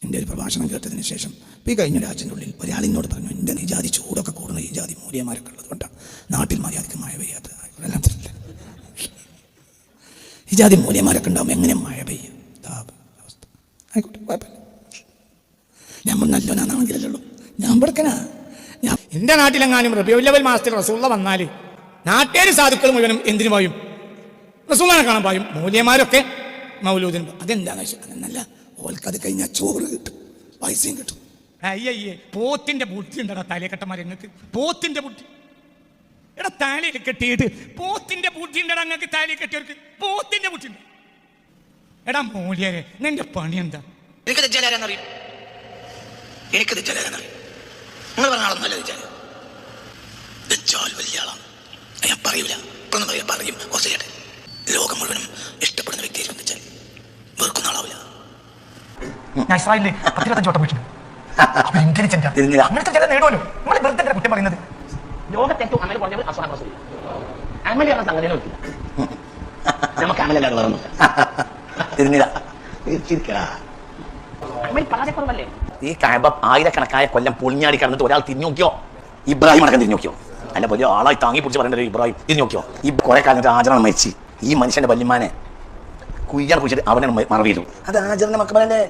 എൻ്റെ ഒരു പ്രഭാഷണം കേട്ടതിന് ശേഷം ഈ കഴിഞ്ഞ ഒരാഴ്ചൻ്റെ ഒരാളിനോട് പറഞ്ഞു, എൻ്റെ ഈ ജാതി ചൂടൊക്കെ കൂടുന്ന ഈ ജാതി മൂല്യന്മാരൊക്കെ ഉള്ളത് കൊണ്ടാണ് നാട്ടിൽ മര്യാദയ്ക്ക് മഴ പെയ്യാത്തത്. ഈ ജാതി മൂല്യന്മാരൊക്കെ ഉണ്ടാകുമ്പോൾ എങ്ങനെ മഴ പെയ്യും? അവസ്ഥ ആയിക്കോട്ടെ, കുഴപ്പമില്ല. നമ്മൾ നല്ലവനാണെങ്കിലല്ലോ ഞാൻ പെടുക്കനാ. എൻ്റെ നാട്ടിലെങ്ങാനും റബീഉൽ അവ്വൽ മാസത്തിൽ റസൂലുള്ള വന്നാൽ നാട്ടുകാർ സാധുക്കൾ മുഴുവനും എന്തിനു പോയും? റസൂലിനെ കാണാൻ പോയും. മൂല്യന്മാരൊക്കെ മൗലൂദിന്. അതെന്താണെന്ന് വെച്ചാൽ അതെന്നല്ല, ഓൽക്കത് കഴിഞ്ഞാൽ ചോറ് കിട്ടും, പൈസയും കിട്ടും. അയ്യയ്യേ, പോത്തിന്റെ ബുദ്ധി ഉണ്ടടാ തലക്കെട്ടന്മാരെ നിങ്ങൾക്ക്. പോത്തിന്റെ ബുദ്ധി എടാ, താലിയിൽ കെട്ടിയിട്ട് പോത്തിന്റെ ബുദ്ധി ഉണ്ടടാ നിങ്ങൾക്ക്. താലി കെട്ടിയവർക്ക് പോത്തിന്റെ ബുദ്ധി ഉണ്ട്. എടാ മൂല്യരെ, നിന്റെ പണി എന്താ? എനിക്ക് തെറ്റാലാരെന്നറിയും, എനിക്ക് തെറ്റാലാരെന്നറിയും. നിങ്ങൾ പറഞ്ഞ ആളൊന്നുമല്ല തെറ്റാല്. തെച്ചാൽ വലിയ ആളാണ്. ഞാൻ പറയൂല, ഇപ്പൊന്നും പറയാ, പറയും കുറച്ച് കേട്ടെ. ലോകം മുഴുവനും ഇഷ്ടപ്പെടുന്ന വ്യക്തിയായിരിക്കും തെച്ചാൽ, വെറുക്കുന്ന ആളാവില്ല. ഞാൻ ഇസ്രായേലിൽ 10-25 വട്ടം പോയിട്ടുണ്ട്. അങ്ങനത്തെ ചില നേടുമല്ലോ. നമ്മൾ വെറുതെ കുറ്റം പറയുന്നത്. ലോകത്തെ ഏറ്റവും അമൽ കുറഞ്ഞത് അസ്ഹാബ് റസൂൽ. അമലാണ് സംഗതി നമുക്ക് അമലല്ല അമൽ പരാജയക്കുറവല്ലേ? ഈ കഅബ ആയിരക്കണക്കായ കൊല്ലം പൊളിഞ്ഞാടി കിടന്നിട്ട് ഒരാൾ തിരിഞ്ഞു നോക്കിയോ? ഇബ്രാഹിം അടക്കം തിരിഞ്ഞു നോക്കിയോ? അല്ല, വലിയ ആളായി താങ്ങി പിടിച്ച് പറയേണ്ട ഇബ്രാഹിം തിരിഞ്ഞു നോക്കിയോ? ഈ കുറെ കാലത്ത് ആചരണം മരിച്ച് ഈ മനുഷ്യന്റെ വല്യമാനെ കുയ്യാൻ കുഴിച്ചിട്ട് അവനെ മറവ് ചെയ്തു. അത് ആചരണ മക്കളല്ലേ?